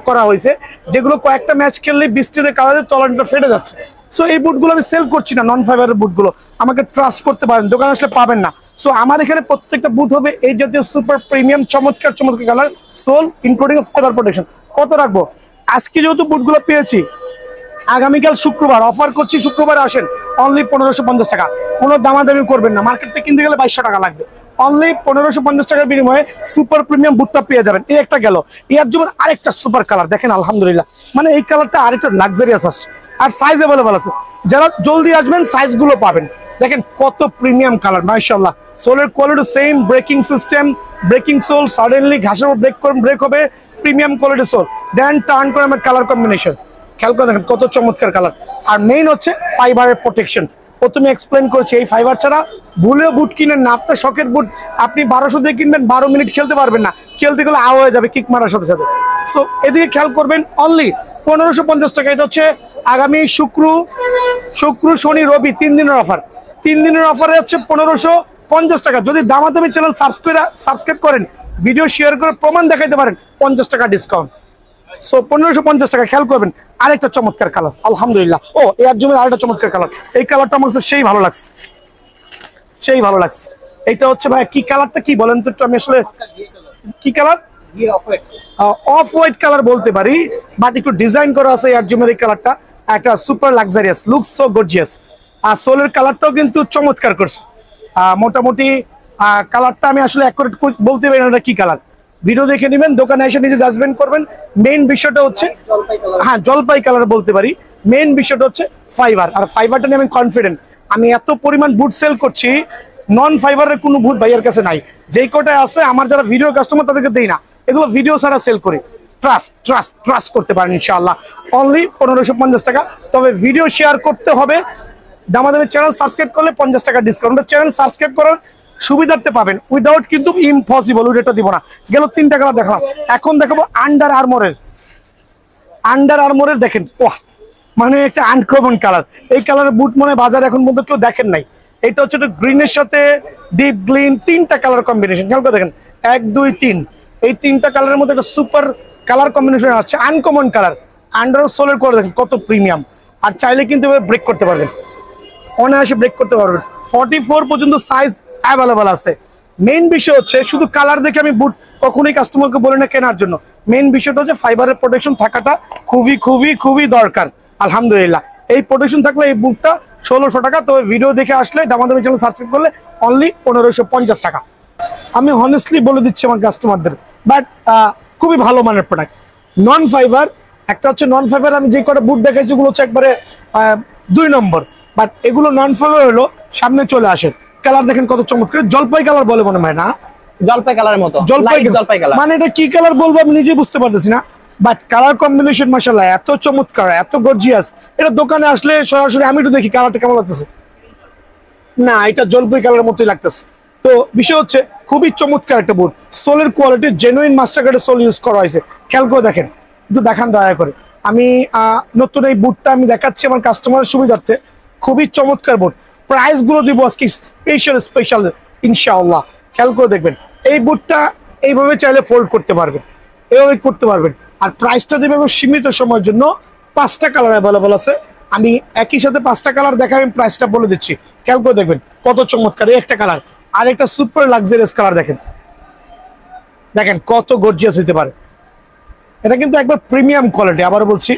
করা হয়েছে, যেগুলো কয়েকটা ম্যাচ খেললে বৃষ্টিতে কাদাতে তলানিটা ফেটে যাচ্ছে। সো এই বুটগুলো আমি সেল করছি না, নন ফাইবারের বুটগুলো আমাকে ট্রাস্ট করতে পারেন, দোকানে আসলে পাবেন না। সো আমার এখানে প্রত্যেকটা বুট হবে এই জাতীয় সুপার প্রিমিয়াম চমৎকার colour, sole including fibre protection. কত রাখবো? আজকে যেহেতু বুটগুলো পেয়েছি, আগামীকাল শুক্রবার অফার করছি, শুক্রবার আসেন, অনলি 1550 টাকা। কোনো দামাদামি করবেন না, মার্কেট থেকে কিনতে গেলে 2200 টাকা লাগবে। অনলি 1550 টাকার বিনিময়ে সুপার প্রিমিয়াম বুটটা পেয়ে যাবেন। এই একটা গেল, এর জন্য আরেকটা সুপার কালার দেখেন, আলহামদুলিল্লাহ, মানে এই কালারটা আরেকটা লাক্সারিয়াস আসছে, আর সাইজ অ্যাভেলেবল আছে। যারা জলদি আসবেন সাইজগুলো পাবেন। দেখেন কত প্রিমিয়াম কালার, মাশাআল্লাহ। সোলের quality same, braking system, braking sole, suddenly ঘাসের উপর ব্রেক করুন, ব্রেক হবে, premium quality sole, then turn করে আমার কালার কম্বিনেশন, খেয়াল করে দেখেন কত চমৎকার কালার। আর মেইন হচ্ছে ফাইবারের প্রোটেকশন। প্রথমে এক্সপ্লেন করেছি, এই ফাইবার ছাড়া ভুলেও বুট কিনেন না। আপনার শখের বুট আপনি 1200 দিয়ে কিনবেন, 12 মিনিট খেলতে পারবেন না, খেলতে গেলে আওয়া হয়ে যাবে কিক মারার সাথে সাথে। সো এদিকে খেয়াল করবেন, অনলি 1550 টাকা। এটা হচ্ছে আগামী শুক্র শনি রবি 3 দিনের অফার। 3 দিনের অফারে হচ্ছে 1550 টাকা। যদি দামাদামি চ্যানেল সাবস্ক্রাইব করেন, ভিডিও শেয়ার করে প্রমাণ দেখাইতে পারেন, 50 টাকা ডিসকাউন্ট। সো 1550 টাকা। খেয়াল করবেন আরেকটা চমৎকার কালার, আলহামদুলিল্লাহ। ও এর জন্য আরেকটা চমৎকার কালার, এই কালারটা আমার কাছে সেই ভালো লাগছে, সেই ভালো লাগছে। এটা হচ্ছে ভাই কি কালারটা কি বলেন তো একটু, আমি আসলে কি কালার, অফ হোয়াইট কালার বলতে পারি, বাট একটু ডিজাইন করা আছে এর জন্য। এই কালারটা একটা super luxurious, looks so gorgeous. আর সোলের কালারটাও কিন্তু চমৎকার করছে। মোটামুটি কালারটা আমি আসলে অ্যাকুরেট বলতে পারি না এটা কি কালার, ভিডিও দেখে নেবেন, দোকানে এসে নিজে জাজমেন্ট করবেন। মেইন বিষয়টা হচ্ছে, হ্যাঁ জলপাই কালার বলতে পারি। মেইন বিষয়টা হচ্ছে ফাইবার, আর ফাইবারটা নিয়ে আমি কনফিডেন্ট। আমি এত পরিমাণ বুট সেল করছি, নন ফাইবারের কোনো বুট ভাইয়ের কাছে নাই। যেই কোটায় আছে আমার যারা ভিডিও কাস্টমার তাদেরকে দেই না, এগুলো ভিডিও ছাড়া সেল করি। ট্রাস্ট করতে পারেন ইনশাআল্লাহ। অনলি 1550 টাকা। তবে ভিডিও শেয়ার করতে হবে, দামাদামি চ্যানেল সাবস্ক্রাইব করলে 50 টাকা ডিসকাউন্ট। চ্যানেল সাবস্ক্রাইব করার সুবিধার্থে পাবেন, উইদাউট কিন্তু ইম্পসিবল, ওইটা দিব না। গেল 3টা কালার দেখালাম, এখন দেখাবো আন্ডার আর্মোরের। দেখেন ওয়াহ, মানে একটা আনকমন কালার। এই কালারের বুট মনে বাজারে এখন পর্যন্ত কেউ দেখেন নাই। এটা হচ্ছে গ্রিনের সাথে ডিপ গ্রিন, 3টা কালার কম্বিনেশন। খেয়াল করে দেখেন 1 2 3, এই 3টা কালারের মধ্যে একটা সুপার কালার কম্বিনেশন আসছে, আনকমন কালার। আন্ডার সোলের করে দেখেন কত প্রিমিয়াম। আর চাইলে কিন্তু ব্রেক করতে পারবেন, অনায়াসে ব্রেক করতে পারবেন। 44 পর্যন্ত সাইজ অ্যাভেলেবল আছে। মেইন বিষয় হচ্ছে শুধু কালার দেখে আমি বুট কখনোই কাস্টমারকে বলি না কেনার জন্য। মেইন বিষয়টা হচ্ছে ফাইবারের প্রোটেকশন থাকাটা খুবই খুবই খুবই দরকার। আলহামদুলিল্লাহ, এই প্রোটেকশন থাকলে এই বুটটা 1600 টাকা। তবে ভিডিও দেখে আসলে দামাদামি চ্যানেল সাবস্ক্রাইব করলে অনলি 1550 টাকা। আমি হনেস্টলি বলে দিচ্ছি আমার কাস্টমারদের, বাট খুবই ভালো মানের প্রোডাক্ট। নন ফাইবার একটা হচ্ছে, নন ফাইবার আমি যে কটা বুট দেখাইছি ওগুলো হচ্ছে একবারে 2 নম্বর, বাট এগুলো নন ফাইবার হলো সামনে চলে আসে। কালার দেখেন কত চমৎকার, জলপাই কালার বলে মনে হয় না, জলপাই কালারের মতো, জলপাই কালার। মানে এটা কি কালার বলবো আমি নিজে বুঝতে পারতেছি না, বাট কালার কম্বিনেশন মাশাআল্লাহ এত চমৎকার, এত গর্জিয়াস। এটা দোকানে আসলে সরাসরি আমি একটু দেখি কালারটা কেমন লাগতেছে, না এটা জলপাই কালারের মতোই লাগতেছে। তো বিষয় হচ্ছে খুবই চমৎকার একটা বুট। সোলের কোয়ালিটি জেনুইন মাস্টার কার্ডের সোল ইউজ করা হয়েছে। খেয়াল করে দেখেন, একটু দেখান দয়া করে। আমি নতুন এই বুটটা আমি দেখাচ্ছি আমার কাস্টমারের সুবিধার্থে। খুবই চমৎকার বুট। প্রাইস গুলো দিব আজকে স্পেশাল ইনশাআল্লাহ। খেয়াল করে দেখবেন, এই বুটটা এইভাবে চাইলে ফোল্ড করতে পারবেন, এইভাবে করতে পারবেন। আর প্রাইসটা দেবে সীমিত সময়ের জন্য। 5টা কালার অ্যাভেলেবল আছে। আমি একই সাথে 5টা কালার দেখাই, আমি প্রাইসটা বলে দিচ্ছি। খেয়াল করে দেখবেন কত চমৎকার এই একটা কালার। আর একটা সুপার লাক্সারিয়াস কালার দেখেন, দেখেন কত গর্জিয়াস হতে পারে। এটা কিন্তু একবার প্রিমিয়াম কোয়ালিটি, আবার বলছি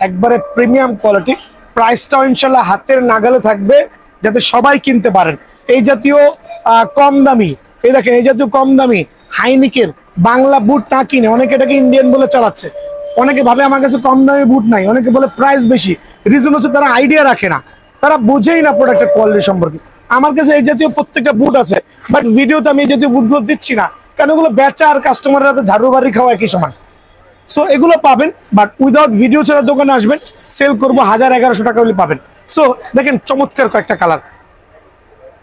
একবারে প্রিমিয়াম কোয়ালিটি। প্রাইসটাও ইনশাল্লাহ হাতের নাগালে থাকবে, যাতে সবাই কিনতে পারেন। এই জাতীয় কম দামি, এই দেখেন এই জাতীয় কম দামি হাইনিকের বাংলা বুট না কিনে অনেকে এটাকে ইন্ডিয়ান বলে চালাচ্ছে। অনেকে ভাবে আমার কাছে কম দামি বুট নাই, অনেকে বলে প্রাইস বেশি। রিজন হচ্ছে তারা আইডিয়া রাখে না, তারা বুঝেই না প্রোডাক্টের কোয়ালিটি সম্পর্কে। আমার কাছে এই জাতীয় প্রত্যেকটা বুট আছে, বাট ভিডিওতে আমি এই জাতীয় বুটগুলো দিচ্ছি না, কারণ ওগুলো বেচা আর কাস্টমারের হাতে ঝাড়ু বাড়ি খাওয়া একই সমান। সো এগুলো পাবেন, বাট উইদাউট ভিডিও ছাড়া দোকানে আসবেন, সেল করবো 1000-1100 টাকা হলে পাবেন। সো দেখেন চমৎকার কয়েকটা কালার,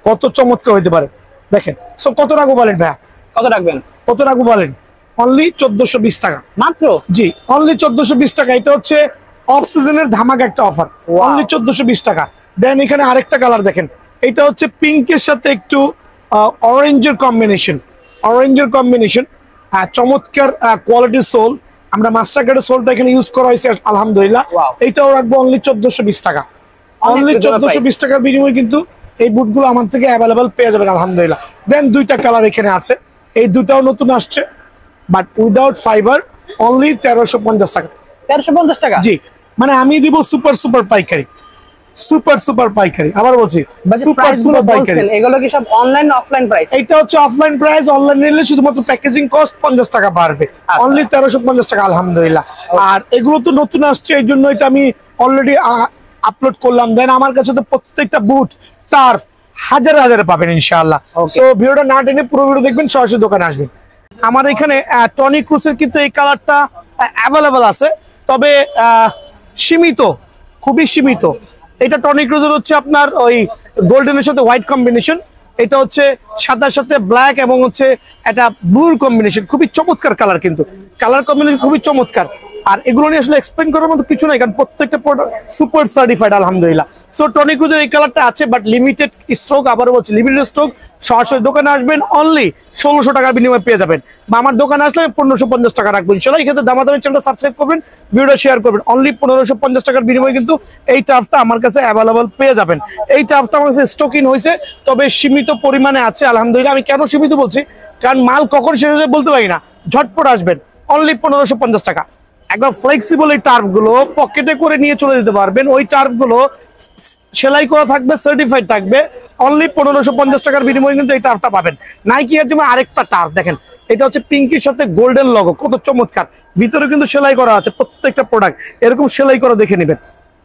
কত চমৎকার হইতে পারে দেখেন। সো কত রাখবো বলেন ভাইয়া, কত রাখবেন? কত রাখবো বলেন? অনলি 1420 টাকা মাত্র। জি অনলি 1420 টাকা। এটা হচ্ছে অফ সিজনের ধামাকা একটা অফার, অনলি 1420 টাকা। দেন এখানে আরেকটা কালার দেখেন, এটা হচ্ছে পিঙ্কের সাথে একটু অরেঞ্জের কম্বিনেশন, চমৎকার কোয়ালিটির সোল। আমরা মাস্টার কার্ডের সোলটা এখানে ইউজ করা হয়েছে আলহামদুলিল্লাহ। এইটাও রাখবো অনলি 1420 টাকা। অনলি 1420 টাকার বিনিময়ে কিন্তু এই বুটগুলো আমার থেকে অ্যাভেলেবল পেয়ে যাবেন আলহামদুলিল্লাহ। দেন 2টা কালার এখানে আছে, এই দুটাও নতুন আসছে, বাট উইদাউট ফাইবার, অনলি 1350 টাকা। 1350 টাকা? জি, মানে আমি দিব সুপার সুপার পাইকারি, সুপার সুপার পাইকারি। আবার বলছি সুপার সুপার পাইকারি। এগুলো কি সব অনলাইন না অফলাইন প্রাইস? এটা হচ্ছে অফলাইন প্রাইস, অনলাইন নিলে শুধুমাত্র প্যাকেজিং কস্ট 50 টাকা বাড়বে, অনলি 1350 টাকা আলহামদুলিল্লাহ। আর এগুলো তো নতুন আসছে, এই জন্য এটা আমি অলরেডি আপলোড করলাম। দেন আমার কাছে তো প্রত্যেকটা বুট টার্ফ হাজারে হাজারে পাবেন ইনশাআল্লাহ। সো ভিডিওটা না টেনে পুরো ভিডিও দেখবেন, সরাসরি দোকানে আসবেন। আমার এখানে টনি ক্রুসের কিন্তু এই কালারটা অ্যাভেলেবল আছে, তবে সীমিত, খুবই সীমিত। এটা টনি ক্রুজের হচ্ছে আপনার ওই গোল্ডেনের সাথে হোয়াইট কম্বিনেশন, এটা হচ্ছে সাদার সাথে ব্ল্যাক এবং হচ্ছে একটা ব্লুর কম্বিনেশন, খুবই চমৎকার কালার, কিন্তু কালার কম্বিনেশন খুবই চমৎকার। আর এগুলো নিয়ে আসলে এক্সপ্লেন করার মতো কিছু নাই, কারণ প্রত্যেকটা প্রোডাক্ট সুপার সার্টিফাইড আলহামদুলিল্লাহ। সো টনি ক্রুজের এই কালারটা আছে, বাট লিমিটেড স্টক। আবারও বলছি লিমিটেড স্টক। সরাসরি দোকানে আসবেন, অনলি 1600 টাকার বিনিময়ে পেয়ে যাবেন, বা আমার দোকানে আসলে 1550 টাকা রাখবেন ইনশাআল্লাহ। এক্ষেত্রে দামাদামি চ্যানেলটা সাবস্ক্রাইব করবেন, ভিডিওটা শেয়ার করবেন। অনলি 1550 টাকার বিনিময়ে কিন্তু এই টার্ফটা আমার কাছে অ্যাভেলেবল পেয়ে যাবেন। এই টার্ফটা আমার কাছে স্টক ইন হয়েছে, তবে সীমিত পরিমাণে আছে আলহামদুলিল্লাহ। আমি কেন সীমিত বলছি, কারণ মাল কখন শেষ হয়ে বলতে পারি না। ঝটপট আসবেন, অনলি 1550 টাকা। একদম ফ্লেক্সিবল এই টার্ফগুলো পকেটে করে নিয়ে চলে যেতে পারবেন। ওই টার্ফগুলো সেলাই করা থাকবে, সার্টিফাইড থাকবে। অনলি 1550 টাকার বিনিময়ে কিন্তু এই টার্ফটা পাবেন। নাইকি এর জন্য আরেকটা টার্ফ দেখেন, এটা হচ্ছে পিঙ্কির সাথে গোল্ডেন লগো, কত চমৎকার। ভিতরে কিন্তু সেলাই করা আছে, প্রত্যেকটা প্রোডাক্ট এরকম সেলাই করা দেখে নেবেন,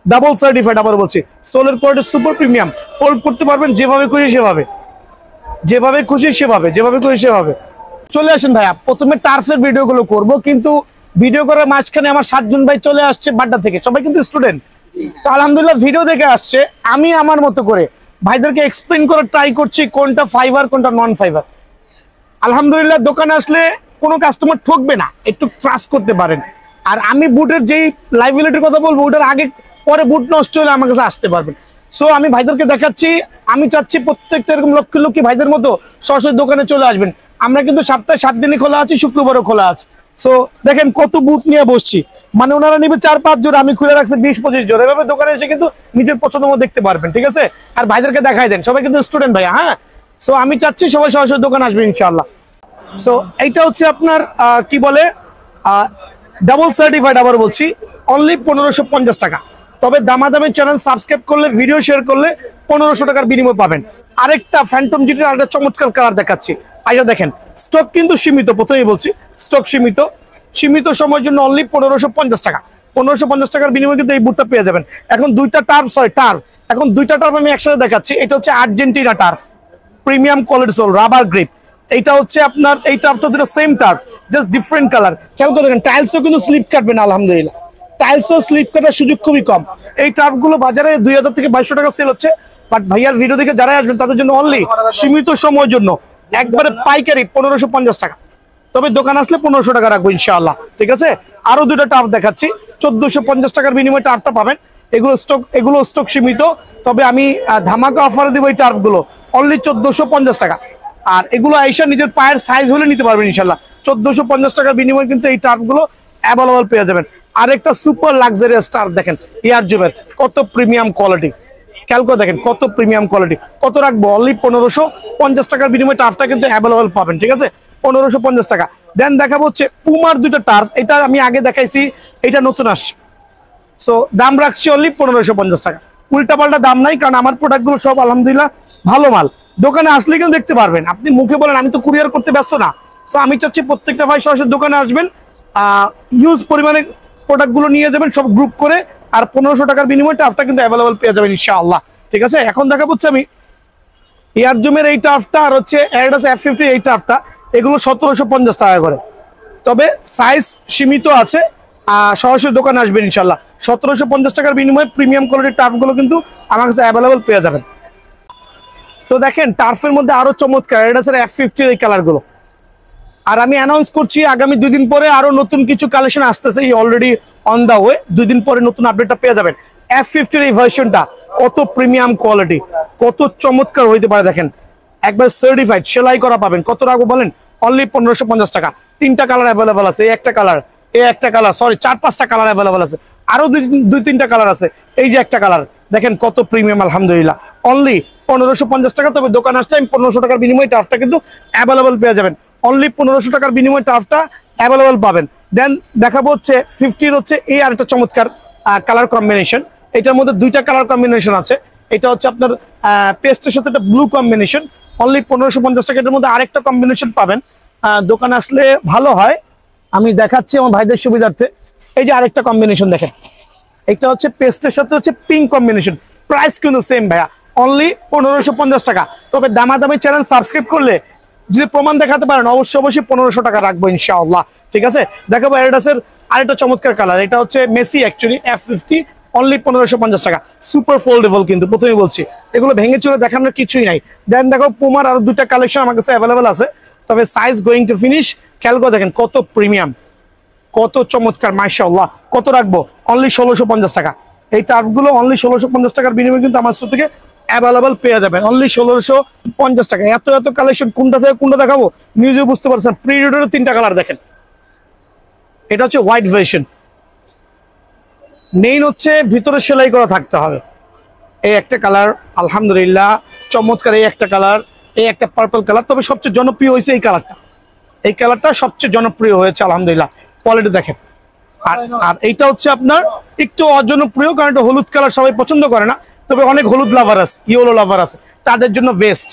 ডাবল সার্টিফাইড। আবার বলছি সোলের কোয়ালিটি সুপার প্রিমিয়াম, ফোল্ড করতে পারবেন যেভাবে খুশি সেভাবে, যেভাবে খুশি সেভাবে, যেভাবে খুশি সেভাবে। চলে আসেন ভাইয়া, প্রথমে টার্ফের ভিডিওগুলো করব, কিন্তু ভিডিও করার মাঝখানে আমার 7 জন ভাই চলে আসছে বাড্ডা থেকে, সবাই কিন্তু স্টুডেন্ট। তো আলহামদুলিল্লাহ ভিডিও দেখে আসছে, আমি আমার মতো করে ভাইদেরকে এক্সপ্লেন করার ট্রাই করছি কোনটা ফাইবার কোনটা নন ফাইবার। আলহামদুলিল্লাহ দোকানে আসলে কোনো কাস্টমার ঠকবে না, একটু ট্রাস্ট করতে পারেন। আর আমি বুটের যেই লাইবিলিটির কথা বলবো, ওটার আগে পরে বুট নষ্ট হলে আমার কাছে আসতে পারবেন। সো আমি ভাইদেরকে দেখাচ্ছি, আমি চাচ্ছি প্রত্যেকটা এরকম লক্ষ লক্ষ ভাইদের মতো সরাসরি দোকানে চলে আসবেন। আমরা কিন্তু সপ্তাহে 7 দিনই খোলা আছি, শুক্রবারও খোলা আছে। সো দেখেন কত বুট নিয়ে বসছি, মানে ওনারা নিবে 4-5 জোড়া, আমি খুলে রাখছি 20-25 জোড়া। এভাবে দোকানে এসে কিন্তু নিজের পছন্দ মতো দেখতে পারবেন, ঠিক আছে। আর ভাইদেরকে দেখাই দেন, সবাই কিন্তু স্টুডেন্ট ভাইয়া। হ্যাঁ, সো আমি চাচ্ছি সবাই সরাসরি দোকানে আসবেন ইনশাআল্লাহ। সো এইটা হচ্ছে আপনার কি বলে ডাবল সার্টিফাইড। আবার বলছি অনলি 1550 টাকা। তবে দামাদামি চ্যানেল সাবস্ক্রাইব করলে, ভিডিও শেয়ার করলে 1500 টাকার বিনিময় পাবেন। আরেকটা ফ্যান্টম জিটির আরেকটা চমৎকার কালার দেখাচ্ছি, আইয়া দেখেন। স্টক কিন্তু সীমিত, প্রথমেই বলছি স্টক সীমিত, সীমিত সময়ের জন্য অনলি 1550 টাকা। 1550 টাকার বিনিময়ে কিন্তু এই বুটটা পেয়ে যাবেন। এখন দুইটা টার্ফ, এখন দুইটা টার্ফ আমি একসাথে দেখাচ্ছি। এটা হচ্ছে Argentina turf, premium quality sole, rubber grip. এইটা হচ্ছে আপনার এই টার্ফটা দুটো same turf, just different colour. খেয়াল করে দেখেন, টাইলসও কিন্তু স্লিপ কাটবে না আলহামদুলিল্লাহ, টাইলসও স্লিপ কাটার সুযোগ খুবই কম। এই টার্ফগুলো বাজারে 2000 থেকে 2200 টাকা সেল হচ্ছে, বাট ভাইয়ার ভিডিও দেখে যারাই আসবেন তাদের জন্য অনলি সীমিত সময়ের জন্য একবারে পাইকারি 1550 টাকা। তবে দোকান আসলে 1500 টাকা রাখবো ইনশাআল্লাহ, ঠিক আছে। আরো দুটো টার্ফ দেখাচ্ছি, 1450 টাকার বিনিময়ে টার্ফটা পাবেন। এগুলো স্টক সীমিত, তবে আমি ধামাকা অফারে দিব এই টার্ফগুলো অনলি 1450 টাকা। আর এগুলো আইসা নিজের পায়ের সাইজ হলে নিতে পারবেন ইনশাআল্লাহ। 1450 টাকার বিনিময়ে কিন্তু এই টার্ফগুলো অ্যাভেলেবল পেয়ে যাবেন। আরেকটা সুপার লাক্সারিয়াস টার্ফ দেখেন, এয়ারজুমের, কত প্রিমিয়াম কোয়ালিটি। খেয়াল করে দেখেন কত প্রিমিয়াম কোয়ালিটি। কত রাখবো? অনলি 1550 টাকার বিনিময়ে টার্ফটা কিন্তু অ্যাভেলেবল পাবেন, ঠিক আছে, 1550 টাকা। দেন দেখাবো হচ্ছে পুমার দুটো টার্ফ, এটা আমি আগে দেখাইছি, এটা নতুন আসছে। সো দাম রাখছি অনলি 1550 টাকা। উল্টা পাল্টা দাম নাই, কারণ আমার প্রোডাক্টগুলো সব আলহামদুলিল্লাহ ভালো মাল। দোকানে আসলে কিন্তু দেখতে পারবেন। আপনি মুখে বলেন আমি তো কুরিয়ার করতে ব্যস্ত না, সো আমি চাচ্ছি প্রত্যেকটা ভাই সরাসরি দোকানে আসবেন, ইউজ পরিমাণে প্রোডাক্টগুলো নিয়ে যাবেন সব গ্রুপ করে। আর 1500 টাকার বিনিময়ে টার্ফটা কিন্তু অ্যাভেলেবল পেয়ে যাবেন ইনশাআল্লাহ, ঠিক আছে। এখন দেখা হচ্ছে আমি এয়ারজুমের এই টার্ফটা আর হচ্ছে অ্যাডিডাস F50 এই টার্ফটা, এগুলো 1750 টাকা করে। তবে সাইজ সীমিত আছে, সরাসরি দোকানে আসবেন ইনশাআল্লাহ। 1750 টাকার বিনিময়ে প্রিমিয়াম কোয়ালিটির টার্ফগুলো কিন্তু আমার কাছে অ্যাভেলেবল পেয়ে যাবেন। তো দেখেন টার্ফের মধ্যে আরো চমৎকার অ্যাডিডাসের F50 এই কালারগুলো। আর আমি অ্যানাউন্স করছি আগামী 2 দিন পরে আরো নতুন কিছু কালেকশন আসতেছে, অলরেডি অন দা ওয়ে। 2 দিন পরে নতুন আপডেটটা পেয়ে যাবেন। F50 এই ভার্সনটা কত প্রিমিয়াম কোয়ালিটি, কত চমৎকার হইতে পারে দেখেন, একবার সার্টিফাইড সেলাই করা পাবেন। কত রাখবো বলেন? অনলি 1550 টাকা। 3টা কালার অ্যাভেলেবল আছে, এই একটা কালার, সরি 4-5টা কালার অ্যাভেলেবল আছে, আরো 2-3টা কালার আছে। এই যে একটা কালার দেখেন কত প্রিমিয়াম আলহামদুলিল্লাহ, অনলি 1550 টাকা। তবে দোকান আসলে 1500 টাকার বিনিময়ে টার্ফটা কিন্তু অ্যাভেলেবল পেয়ে যাবেন। অনলি 1500 টাকার বিনিময়ে টার্ফটা অ্যাভেলেবল পাবেন। দেন দেখাবো হচ্ছে 50 হচ্ছে এই আরেকটা চমৎকার কালার কম্বিনেশন। এটার মধ্যে দুইটা কালার কম্বিনেশন আছে। এটা হচ্ছে আপনার পেস্টের সাথে একটা ব্লু কম্বিনেশন, অনলি 1550 টাকা। এটার মধ্যে আরেকটা কম্বিনেশন পাবেন, দোকানে আসলে ভালো হয়, আমি দেখাচ্ছি আমার ভাইদের সুবিধার্থে। এই যে আরেকটা কম্বিনেশন দেখেন, এটা হচ্ছে পেস্টের সাথে হচ্ছে পিঙ্ক কম্বিনেশন, প্রাইস কিন্তু সেম ভাইয়া, অনলি 1550 টাকা। তবে দামাদামি চ্যানেল সাবস্ক্রাইব করলে যদি প্রমাণ দেখাতে পারেন অবশ্যই 1500 টাকা রাখবো ইনশাআল্লাহ, ঠিক আছে। দেখাবো অ্যাডিডাসের আরেকটা চমৎকার কালার, এটা হচ্ছে মেসি অ্যাকচুয়ালি F50, অনলি 1550 টাকা। সুপার ফোল্ডেবল, কিন্তু প্রথমেই বলছি এগুলো ভেঙে চলে দেখানোর কিছুই নাই। দেন দেখো পুমার আরো দুইটা কালেকশন আমার কাছে অ্যাভেলেবেল আছে, তবে সাইজ গোয়িং টু ফিনিশ। খেয়াল করে দেখেন কত প্রিমিয়াম, কত চমৎকার, মাশাআল্লাহ। কত রাখবো? অনলি 1650 টাকা। এই টার্ফগুলো অনলি 1650 টাকার বিনিময়ে কিন্তু আমার কাছ থেকে অ্যাভেলেবল পেয়ে যাবেন, অনলি 1650 টাকা। এত এত কালেকশন, কোনটা থেকে কোনটা দেখাবো নিজে বুঝতে পারছেন। প্রিডেটরের 3টা কালার দেখেন, এটা হচ্ছে হোয়াইট ভার্সন, মেইন হচ্ছে ভিতরে সেলাই করা থাকতে হবে। এই একটা কালার আলহামদুলিল্লাহ চমৎকার, এই একটা কালার, এই একটা পার্পল কালার। তবে সবচেয়ে জনপ্রিয় হয়েছে এই কালারটা, এই কালারটা সবচেয়ে জনপ্রিয় হয়েছে আলহামদুলিল্লাহ। কোয়ালিটি দেখেন। আর এইটা হচ্ছে আপনার একটু অজনপ্রিয়, কারণ এটা হলুদ কালার সবাই পছন্দ করে না, তবে অনেক হলুদ লাভার আছে, ইয়েলো লাভার আছে, তাদের জন্য বেস্ট,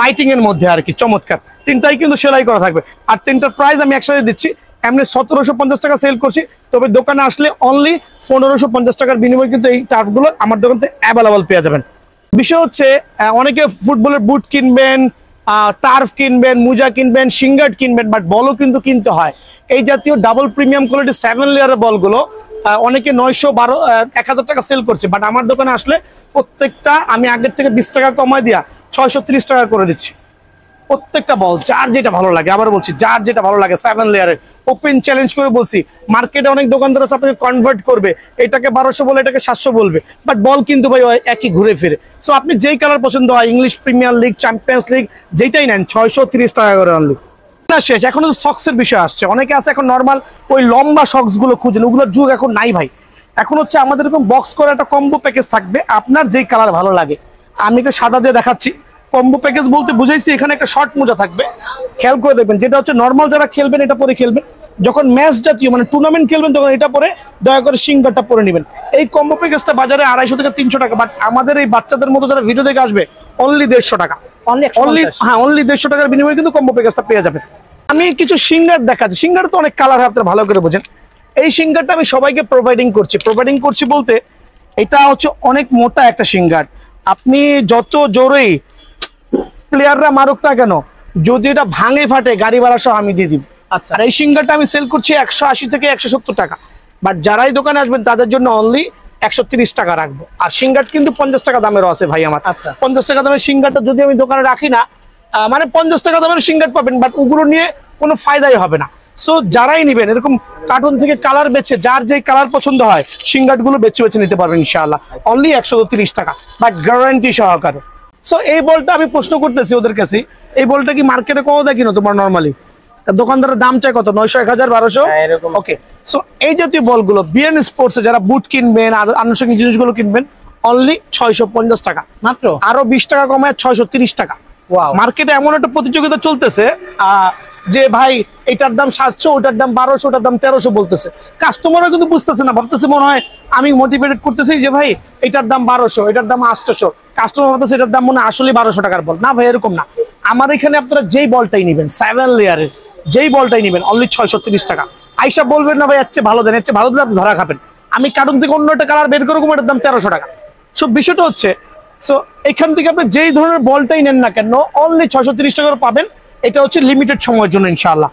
লাইটিং এর মধ্যে আর কি চমৎকার। 3টাই কিন্তু সেলাই করা থাকবে। আর 3টার প্রাইস আমি একসাথে দিচ্ছি, এমনি 1750 টাকা সেল করছি, তবে দোকানে আসলে অনলি 1550 টাকার বিনিময়ে কিন্তু এই টার্ফগুলো আমার দোকান থেকে অ্যাভেলেবল পেয়ে যাবেন। বিষয় হচ্ছে অনেকে ফুটবলের বুট কিনবেন, টার্ফ কিনবেন, মোজা কিনবেন, শিঙ্গার্ট কিনবেন, বাট বলও কিন্তু কিনতে হয়। এই জাতীয় ডাবল প্রিমিয়াম কোয়ালিটি 7 লেয়ারের বলগুলো অনেকে 900-1000 টাকা সেল করছে, বাট আমার দোকানে আসলে প্রত্যেকটা আমি আগের থেকে 20 টাকা কমায় দিয়া 630 টাকা করে দিচ্ছি। প্রত্যেকটা বল যার যেটা ভালো লাগে, আবার বলছি যার যেটা ভালো লাগে, 7 লেয়ারের ওপেন চ্যালেঞ্জ করে বলছি। মার্কেটে অনেক দোকানদার আছে আপনাকে কনভার্ট করবে, এটাকে 1200 বলে এটাকে 700 বলবে, বাট বল কিন্তু ভাই একই ঘুরে ফিরে। সো আপনি যেই কালার পছন্দ হয়, English premier league, champions league, যেটাই নেন 630 টাকা করে অনলি। না শেষ, এখন সক্সের বিষয় আসছে। অনেকে আছে এখন নর্মাল ওই লম্বা সক্স গুলো খুঁজেন, ওগুলোর যুগ এখন নাই ভাই। এখন হচ্ছে আমাদের এরকম বক্স করা একটা কম্বো প্যাকেজ থাকবে, আপনার যেই কালার ভালো লাগে। আমি তো সাদা দিয়ে দেখাচ্ছি, কম্বো প্যাকেজ বলতে বুঝাইছি এখানে একটা শর্ট মোজা থাকবে, খেয়াল করে দেখবেন, যেটা হচ্ছে নর্মাল যারা খেলবেন এটা পরে খেলবেন, যখন ম্যাচ জাতীয় মানে টুর্নামেন্ট খেলবেন তখন এটা পরে দয়া করে সিঙ্গারটা পরে নেবেন। এই কম্বো প্যাকেজটা বাজারে 250 থেকে 300 টাকা, বাট আমাদের এই বাচ্চাদের মতো যারা ভিডিও দেখে আসবে অনলি 150 টাকা, অনলি 150 টাকার বিনিময়ে কিন্তু কম্বো প্যাকেজটা পেয়ে যাবেন। আমি কিছু সিঙ্গার দেখাচ্ছি, সিঙ্গার তো অনেক কালার হয়, আপনারা ভালো করে বোঝেন। এই সিঙ্গারটা আমি সবাইকে প্রোভাইডিং করছি বলতে এটা হচ্ছে অনেক মোটা একটা সিঙ্গার। আপনি যত জোরেই প্লেয়াররা মারুক না কেন, যদি এটা ভাঙে ফাটে গাড়ি ভাড়া সহ আমি দিয়ে দিব। আচ্ছা, আর এই সিঙ্গারটা আমি সেল করছি 180 থেকে 170 টাকা, বাট যারাই দোকানে আসবেন তাদের জন্য অনলি 130 টাকা রাখবো। আর সিঙ্গার কিন্তু 50 টাকা দামেরও আছে ভাই আমার। আচ্ছা, 50 টাকা দামের সিঙ্গারটা যদি আমি দোকানে রাখি না, মানে 50 টাকা দামের সিঙ্গার পাবেন, বাট ওগুলো নিয়ে কোনো ফায়দাই হবে না। সো যারাই নিবেন এরকম কার্টুন থেকে কালার বেছে, যার যেই কালার পছন্দ হয় সিঙ্গার গুলো বেছে বেছে নিতে পারবেন ইনশাআল্লাহ, অনলি 130 টাকা, বাট গ্যারান্টি সহকারে। সো এই বলটা আমি প্রশ্ন করতেছি ওদের কাছে, এই বলটা কি মার্কেটে কত দেয় কিনো তোমার নরমালি? দোকানদারের দাম চাই কত? 900, 1000, 1200। ওকে, সো এই জাতীয় বলগুলো বিএন স্পোর্টসে যারা বুট কিনবেন, আনুষঙ্গিক জিনিসগুলো কিনবেন, অনলি 650 টাকা মাত্র, আরো 20 টাকা কমায় 630 টাকা। মার্কেটে এমন একটা প্রতিযোগিতা চলতেছে যে ভাই এটার দাম 700, ওটার দাম 1200, ওটার দাম 1300 বলতেছে। কাস্টমাররা কিন্তু বুঝতেছে না, ভাবতেছে মনে হয় আমি মোটিভেটেড করতেছি যে ভাই এটার দাম 1200, এটার দাম 800। কাস্টমার ভাবতেছে এটার দাম মনে হয় আসলে 1200 টাকার বল। না ভাই, এরকম না। আমার এখানে আপনারা যেই বলটাই নেবেন, 7 লেয়ারের যেই বলটাই নেবেন, অনলি 630 টাকা। আইসা বলবেন না ভাই এর চেয়ে ভালো দেন, এর চেয়ে ভালো দিলে আপনি ধরা খাবেন। আমি কার্টুন থেকে অন্য একটা কালার বের করে এটার দাম 1300 টাকা। সো বিষয়টা হচ্ছে, সো এখান থেকে আপনি যেই ধরনের বলটাই নেন না কেন, অনলি 630 টাকা পাবেন। এটা হচ্ছে লিমিটেড সময়ের জন্য ইনশাআল্লাহ।